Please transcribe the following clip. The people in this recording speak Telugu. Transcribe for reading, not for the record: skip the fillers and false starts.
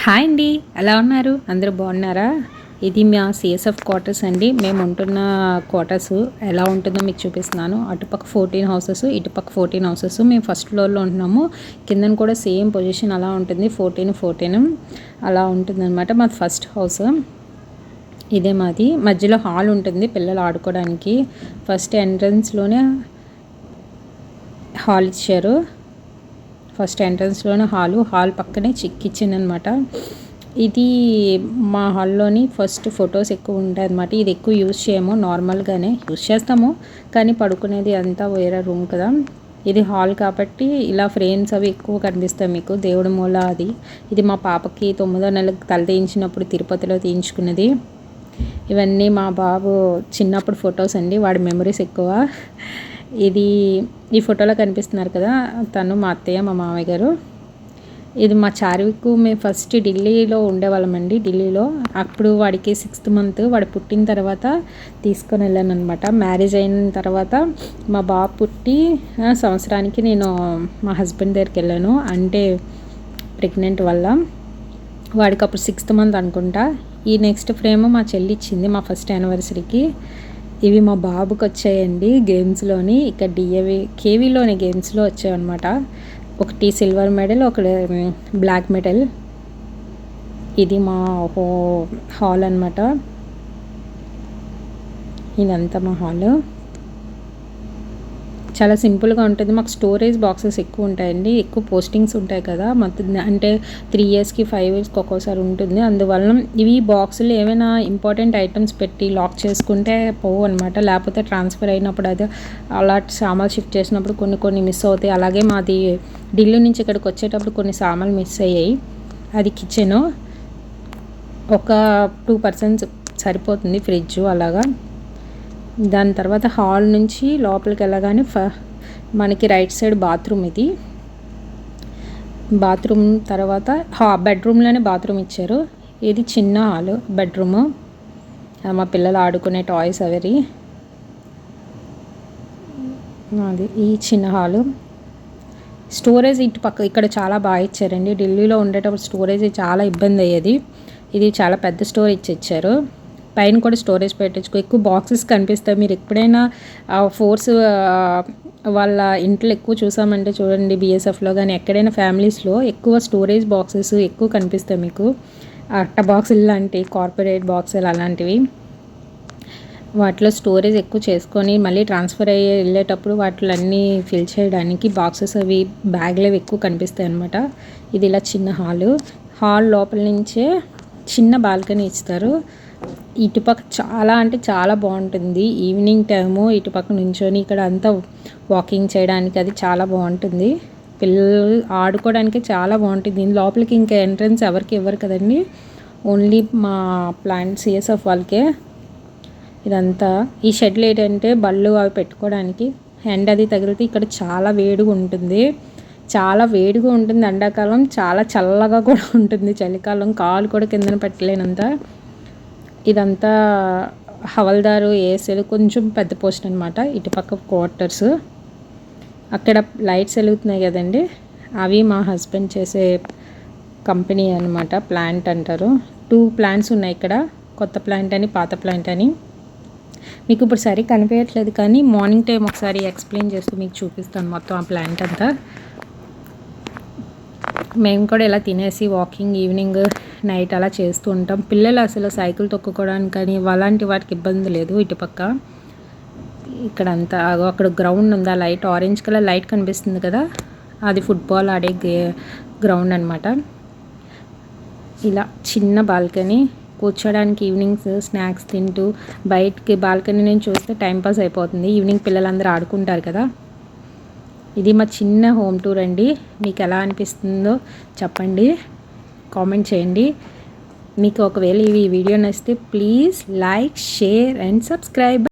హాయ్ అండి, ఎలా ఉన్నారు? అందరూ బాగున్నారా? ఇది మా సిఎస్ఎఫ్ క్వార్టర్స్ అండి. మేము ఉంటున్న క్వార్టర్స్ ఎలా ఉంటుందో మీకు చూపిస్తున్నాను. అటుపక్క 14 హౌసెస్, ఇటుపక్క 14 హౌసెస్. మేము ఫస్ట్ ఫ్లోర్లో ఉంటున్నాము. కిందన కూడా సేమ్ పొజిషన్ అలా ఉంటుంది, 14 అలా ఉంటుందన్నమాట. మాది ఫస్ట్ హౌస్ ఇదే. మాది మధ్యలో హాల్ ఉంటుంది పిల్లలు ఆడుకోవడానికి. ఫస్ట్ ఎంట్రన్స్లోనే హాల్ ఇచ్చారు. ఫస్ట్ ఎంట్రన్స్లోనే హాల్ పక్కనే కిచెన్ అనమాట. ఇది మా హాల్లోని ఫస్ట్ ఫొటోస్ ఎక్కువ ఉంటాయి అనమాట. ఇది ఎక్కువ యూజ్ చేయము, నార్మల్గానే యూజ్ చేస్తాము, కానీ పడుకునేది అంతా వేరే రూమ్ కదా. ఇది హాల్ కాబట్టి ఇలా ఫ్రేమ్స్ అవి ఎక్కువ కనిపిస్తాయి మీకు, దేవుడి మూల అది. ఇది మా పాపకి 9వ నెలకు తల తీయించినప్పుడు తిరుపతిలో తీయించుకున్నది. ఇవన్నీ మా బాబు చిన్నప్పుడు ఫొటోస్ అండి, వాడి మెమరీస్ ఎక్కువ. ఈ ఫోటోలో కనిపిస్తున్నారు కదా, తను మా అత్తయ్య మా మామయ్య గారు. ఇది మా చార్విక్. మేము ఫస్ట్ ఢిల్లీలో ఉండేవాళ్ళమండి. ఢిల్లీలో అప్పుడు వాడికి 6th మంత్, వాడు పుట్టిన తర్వాత తీసుకొని వెళ్ళాను అనమాట. మ్యారేజ్ అయిన తర్వాత మా బాబు పుట్టి సంవత్సరానికి నేను మా హస్బెండ్ దగ్గరికి వెళ్ళాను, అంటే ప్రెగ్నెంట్ వల్ల. వాడికి అప్పుడు 6th మంత్ అనుకుంటా. ఈ నెక్స్ట్ ఫ్రేమ్ మా చెల్లి ఇచ్చింది మా ఫస్ట్ యానివర్సరీకి. ఇవి మా బాబుకి వచ్చాయండి గేమ్స్లోని. ఇక్కడ కేవీలోని గేమ్స్లో వచ్చాయన్నమాట. ఒకటి సిల్వర్ మెడల్, ఒకటి బ్లాక్ మెడల్. ఇది మా హాల్ అనమాట. ఇదంతా మా హాల్. చాలా సింపుల్గా ఉంటుంది. మాకు స్టోరేజ్ బాక్సెస్ ఎక్కువ ఉంటాయండి, ఎక్కువ పోస్టింగ్స్ ఉంటాయి కదా, మొత్తం అంటే 3 ఇయర్స్కి 5 ఇయర్స్కి ఒక్కోసారి ఉంటుంది. అందువల్ల ఇవి బాక్సులు ఏమైనా ఇంపార్టెంట్ ఐటమ్స్ పెట్టి లాక్ చేసుకుంటే పోవు అనమాట. లేకపోతే ట్రాన్స్ఫర్ అయినప్పుడు అదే అలా సామాన్లు షిఫ్ట్ చేసినప్పుడు కొన్ని మిస్ అవుతాయి. అలాగే మాది ఢిల్లీ నుంచి ఇక్కడికి వచ్చేటప్పుడు కొన్ని సామాన్లు మిస్ అయ్యాయి. అది కిచెను. ఒక 2 పర్సన్స్ సరిపోతుంది, ఫ్రిడ్జ్ అలాగా. దాని తర్వాత హాల్ నుంచి లోపలికి వెళ్ళగానే మనకి రైట్ సైడ్ బాత్రూమ్. ఇది బాత్రూమ్ తర్వాత బెడ్రూమ్లోనే బాత్రూమ్ ఇచ్చారు. ఇది చిన్న హాల్, బెడ్రూము. మా పిల్లలు ఆడుకునే టాయ్స్ అవి. అది ఈ చిన్న హాలు. స్టోరేజ్ ఇటు పక్క ఇక్కడ చాలా బాగా ఇచ్చారండి. ఢిల్లీలో ఉండేటప్పుడు స్టోరేజ్ చాలా ఇబ్బంది అయ్యేది. ఇది చాలా పెద్ద స్టోరేజ్ ఇచ్చారు. పైన కూడా స్టోరేజ్ పెట్టచ్చు. ఎక్కువ బాక్సెస్ కనిపిస్తాయి. మీరు ఎప్పుడైనా ఫోర్స్ వాళ్ళ ఇంట్లో ఎక్కువ చూసామంటే చూడండి, బిఎస్ఎఫ్లో కానీ ఎక్కడైనా ఫ్యామిలీస్లో ఎక్కువ స్టోరేజ్ బాక్సెస్ ఎక్కువ కనిపిస్తాయి మీకు. అట్ట బాక్సులు లాంటి కార్పొరేట్ బాక్సులు అలాంటివి. వాటిలో స్టోరేజ్ ఎక్కువ చేసుకొని మళ్ళీ ట్రాన్స్ఫర్ అయ్యి వెళ్ళేటప్పుడు వాటిలో అన్నీ ఫిల్ చేయడానికి బాక్సెస్ అవి బ్యాగ్లు అవి ఎక్కువ కనిపిస్తాయి అనమాట. ఇది ఇలా చిన్న హాల్ లోపల నుంచే చిన్న బాల్కనీ ఇస్తారు. ఇటుపక్క చాలా అంటే చాలా బాగుంటుంది. ఈవినింగ్ టైము ఇటుపక్క నుంచొని ఇక్కడ అంతా వాకింగ్ చేయడానికి అది చాలా బాగుంటుంది. పిల్లలు ఆడుకోవడానికి చాలా బాగుంటుంది. దీని లోపలికి ఇంకా ఎంట్రన్స్ ఎవరికి ఇవ్వరు కదండి, ఓన్లీ మా ప్లాంట్ సిఎస్ఎఫ్ వాళ్ళకే ఇదంతా. ఈ షెడ్లు ఏంటంటే బళ్ళు అవి పెట్టుకోవడానికి. ఎండ అది తగిలితే ఇక్కడ చాలా వేడిగా ఉంటుంది, చాలా వేడిగా ఉంటుంది ఎండాకాలం. చాలా చల్లగా కూడా ఉంటుంది చలికాలం. కాలు కూడా కిందన పెట్టలేనంత. ఇదంతా హవల్దారు ఏసీలు, కొంచెం పెద్ద పోస్ట్ అనమాట. ఇటుపక్క క్వార్టర్స్. అక్కడ లైట్స్ వెలుగుతున్నాయి కదండి, అవి మా హస్బెండ్ చేసే కంపెనీ అనమాట, ప్లాంట్ అంటారు. 2 ప్లాంట్స్ ఉన్నాయి ఇక్కడ, కొత్త ప్లాంట్ అని పాత ప్లాంట్ అని. మీకు ఇప్పుడు సరి కనిపించట్లేదు కానీ మార్నింగ్ టైం ఒకసారి ఎక్స్ప్లెయిన్ చేస్తూ మీకు చూపిస్తాను మొత్తం ఆ ప్లాంట్ అంతా. మేము కూడా ఇలా తినేసి వాకింగ్ ఈవినింగ్ నైట్ అలా చేస్తూ ఉంటాం. పిల్లలు అసలు సైకిల్ తొక్కుకోవడానికి కానీ అలాంటి వాటికి ఇబ్బంది లేదు. ఇటుపక్క ఇక్కడ అంతా అక్కడ గ్రౌండ్ ఉంది. ఆ లైట్ ఆరెంజ్ కలర్ లైట్ కనిపిస్తుంది కదా, అది ఫుట్బాల్ ఆడే గ్రౌండ్ అనమాట. ఇలా చిన్న బాల్కనీ, కూర్చోడానికి ఈవినింగ్స్ స్నాక్స్ తింటూ బయటికి బాల్కనీ నుంచి చూస్తే టైంపాస్ అయిపోతుంది. ఈవినింగ్ పిల్లలందరూ ఆడుకుంటారు కదా. ఇది మా చిన్న హోమ్ టూర్ అండి. మీకు ఎలా అనిపిస్తుందో చెప్పండి, కామెంట్ చేయండి. మీకు ఒకవేళ ఈ వీడియో నచ్చితే please like, share and subscribe.